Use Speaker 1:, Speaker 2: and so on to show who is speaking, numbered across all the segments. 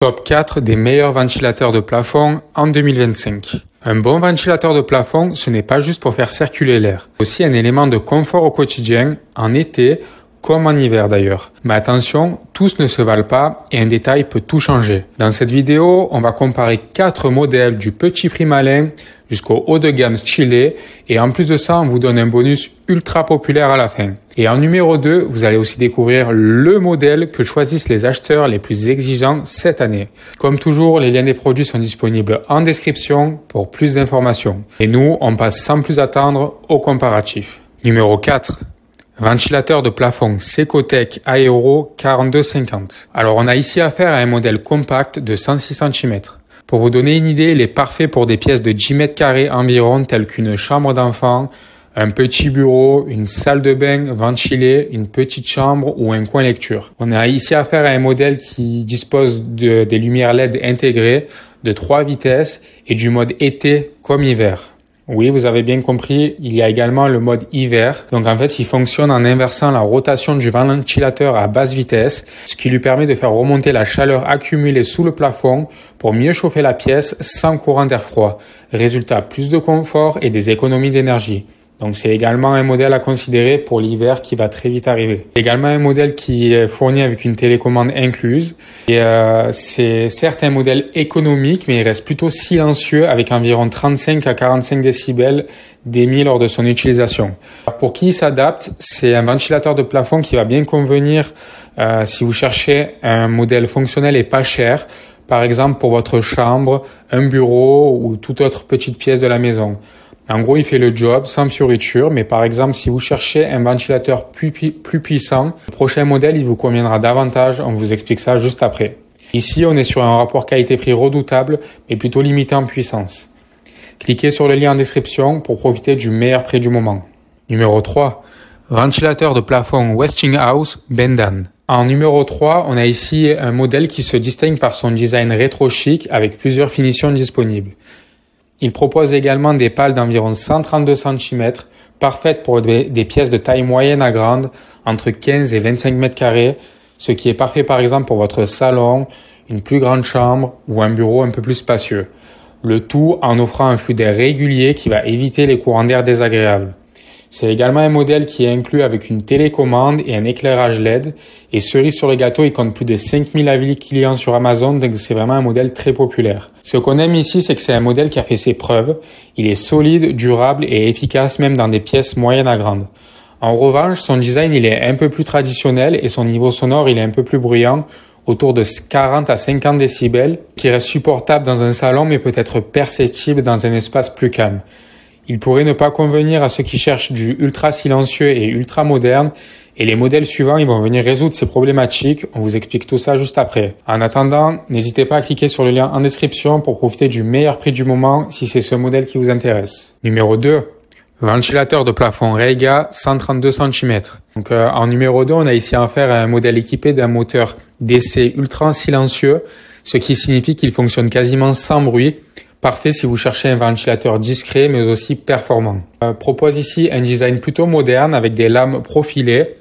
Speaker 1: Top 4 des meilleurs ventilateurs de plafond en 2025. Un bon ventilateur de plafond, ce n'est pas juste pour faire circuler l'air. C'est aussi un élément de confort au quotidien, en été, comme en hiver d'ailleurs. Mais attention, tous ne se valent pas et un détail peut tout changer. Dans cette vidéo, on va comparer 4 modèles du petit prix malin jusqu'au haut de gamme stylé et en plus de ça, on vous donne un bonus ultra populaire à la fin. Et en numéro 2, vous allez aussi découvrir le modèle que choisissent les acheteurs les plus exigeants cette année. Comme toujours, les liens des produits sont disponibles en description pour plus d'informations. Et nous, on passe sans plus attendre au comparatif. Numéro 4. Ventilateur de plafond Secotech Aero 4250. Alors on a ici affaire à un modèle compact de 106 cm. Pour vous donner une idée, il est parfait pour des pièces de 10 mètres carrés environ telles qu'une chambre d'enfant, un petit bureau, une salle de bain ventilée, une petite chambre ou un coin lecture. On a ici affaire à un modèle qui dispose des lumières LED intégrées, de 3 vitesses et du mode été comme hiver. Oui, vous avez bien compris, il y a également le mode hiver. Donc en fait, il fonctionne en inversant la rotation du ventilateur à basse vitesse, ce qui lui permet de faire remonter la chaleur accumulée sous le plafond pour mieux chauffer la pièce sans courant d'air froid. Résultat, plus de confort et des économies d'énergie. Donc c'est également un modèle à considérer pour l'hiver qui va très vite arriver. Également un modèle qui est fourni avec une télécommande incluse. Et c'est certes un modèle économique, mais il reste plutôt silencieux avec environ 35 à 45 décibels d'émis lors de son utilisation. Alors pour qui il s'adapte, c'est un ventilateur de plafond qui va bien convenir si vous cherchez un modèle fonctionnel et pas cher. Par exemple pour votre chambre, un bureau ou toute autre petite pièce de la maison. En gros, il fait le job sans fioriture, mais par exemple, si vous cherchez un ventilateur plus puissant, le prochain modèle, il vous conviendra davantage. On vous explique ça juste après. Ici, on est sur un rapport qualité-prix redoutable, mais plutôt limité en puissance. Cliquez sur le lien en description pour profiter du meilleur prix du moment. Numéro 3. Ventilateur de plafond Westinghouse Bendan. En numéro 3, on a ici un modèle qui se distingue par son design rétro chic avec plusieurs finitions disponibles. Il propose également des pales d'environ 132 cm, parfaites pour des pièces de taille moyenne à grande, entre 15 et 25 mètres carrés, ce qui est parfait par exemple pour votre salon, une plus grande chambre ou un bureau un peu plus spacieux. Le tout en offrant un flux d'air régulier qui va éviter les courants d'air désagréables. C'est également un modèle qui est inclus avec une télécommande et un éclairage LED. Et cerise sur le gâteau, il compte plus de 5000 avis clients sur Amazon, donc c'est vraiment un modèle très populaire. Ce qu'on aime ici, c'est que c'est un modèle qui a fait ses preuves. Il est solide, durable et efficace même dans des pièces moyennes à grandes. En revanche, son design, il est un peu plus traditionnel et son niveau sonore, il est un peu plus bruyant, autour de 40 à 50 décibels, qui reste supportable dans un salon mais peut être perceptible dans un espace plus calme. Il pourrait ne pas convenir à ceux qui cherchent du ultra silencieux et ultra moderne, et les modèles suivants, ils vont venir résoudre ces problématiques. On vous explique tout ça juste après. En attendant, n'hésitez pas à cliquer sur le lien en description pour profiter du meilleur prix du moment si c'est ce modèle qui vous intéresse. Numéro 2. Ventilateur de plafond Reiga 132 cm. Donc en numéro 2, on a ici affaire à un modèle équipé d'un moteur DC ultra silencieux, ce qui signifie qu'il fonctionne quasiment sans bruit. Parfait si vous cherchez un ventilateur discret mais aussi performant. Propose ici un design plutôt moderne avec des lames profilées.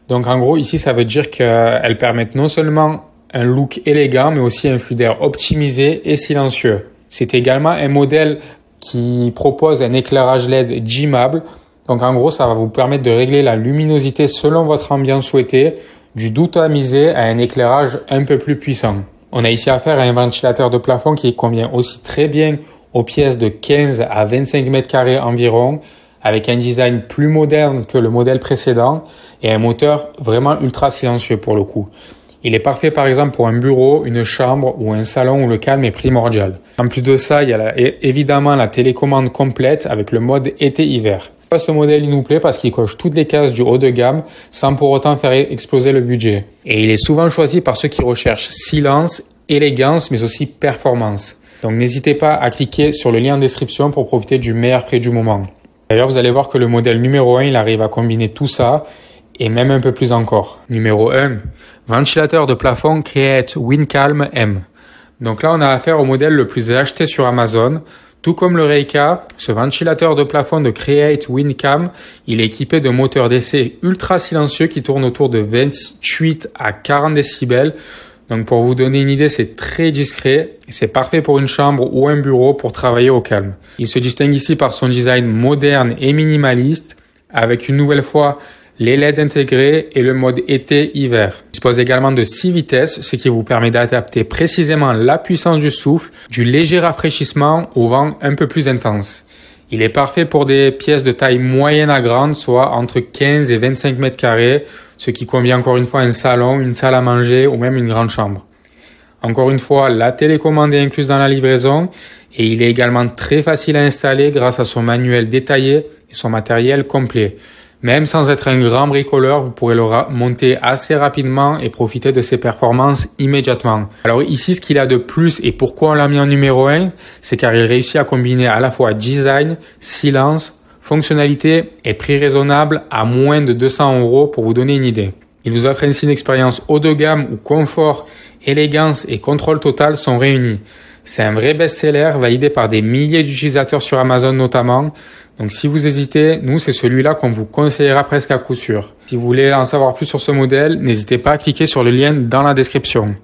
Speaker 1: Donc en gros ici ça veut dire qu'elles permettent non seulement un look élégant mais aussi un flux d'air optimisé et silencieux. C'est également un modèle qui propose un éclairage LED dimmable. Donc en gros ça va vous permettre de régler la luminosité selon votre ambiance souhaitée, du doux tamisé à un éclairage un peu plus puissant. On a ici affaire à un ventilateur de plafond qui convient aussi très bien aux pièces de 15 à 25 mètres carrés environ, avec un design plus moderne que le modèle précédent et un moteur vraiment ultra silencieux pour le coup. Il est parfait par exemple pour un bureau, une chambre ou un salon où le calme est primordial. En plus de ça, il y a évidemment la télécommande complète avec le mode été-hiver. Ce modèle, il nous plaît parce qu'il coche toutes les cases du haut de gamme sans pour autant faire exploser le budget. Et il est souvent choisi par ceux qui recherchent silence, élégance, mais aussi performance. Donc n'hésitez pas à cliquer sur le lien en description pour profiter du meilleur prix du moment. D'ailleurs, vous allez voir que le modèle numéro 1, il arrive à combiner tout ça et même un peu plus encore. Numéro 1, ventilateur de plafond Create WinCalm M. Donc là, on a affaire au modèle le plus acheté sur Amazon. Tout comme le Reiga, ce ventilateur de plafond de Create WinCalm, il est équipé de moteurs d'essai ultra silencieux qui tournent autour de 28 à 40 décibels. Donc pour vous donner une idée, c'est très discret et c'est parfait pour une chambre ou un bureau pour travailler au calme. Il se distingue ici par son design moderne et minimaliste avec une nouvelle fois les LED intégrés et le mode été-hiver. Il dispose également de 6 vitesses, ce qui vous permet d'adapter précisément la puissance du souffle, du léger rafraîchissement au vent un peu plus intense. Il est parfait pour des pièces de taille moyenne à grande, soit entre 15 et 25 mètres carrés, ce qui convient encore une fois à un salon, une salle à manger ou même une grande chambre. Encore une fois, la télécommande est incluse dans la livraison et il est également très facile à installer grâce à son manuel détaillé et son matériel complet. Même sans être un grand bricoleur, vous pourrez le monter assez rapidement et profiter de ses performances immédiatement. Alors ici, ce qu'il a de plus et pourquoi on l'a mis en numéro 1, c'est car il réussit à combiner à la fois design, silence, fonctionnalité et prix raisonnable à moins de 200 € pour vous donner une idée. Il vous offre ainsi une expérience haut de gamme où confort, élégance et contrôle total sont réunis. C'est un vrai best-seller validé par des milliers d'utilisateurs sur Amazon notamment. Donc si vous hésitez, nous c'est celui-là qu'on vous conseillera presque à coup sûr. Si vous voulez en savoir plus sur ce modèle, n'hésitez pas à cliquer sur le lien dans la description.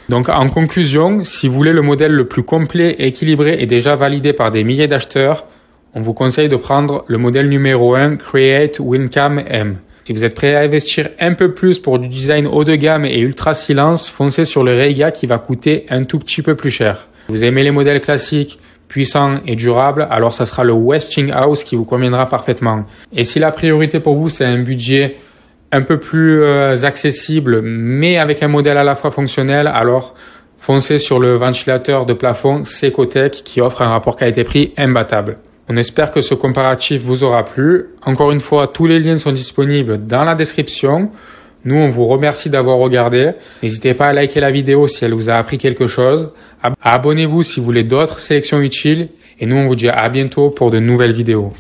Speaker 1: Donc en conclusion, si vous voulez le modèle le plus complet, équilibré et déjà validé par des milliers d'acheteurs, on vous conseille de prendre le modèle numéro 1 Create Wincam M. Si vous êtes prêt à investir un peu plus pour du design haut de gamme et ultra silence, foncez sur le Reiga qui va coûter un tout petit peu plus cher. Si vous aimez les modèles classiques, puissant et durable, alors ça sera le Westinghouse qui vous conviendra parfaitement. Et si la priorité pour vous, c'est un budget un peu plus accessible, mais avec un modèle à la fois fonctionnel, alors foncez sur le ventilateur de plafond Secotech qui offre un rapport qualité-prix imbattable. On espère que ce comparatif vous aura plu. Encore une fois, tous les liens sont disponibles dans la description. Nous, on vous remercie d'avoir regardé. N'hésitez pas à liker la vidéo si elle vous a appris quelque chose. Abonnez-vous si vous voulez d'autres sélections utiles. Et nous, on vous dit à bientôt pour de nouvelles vidéos.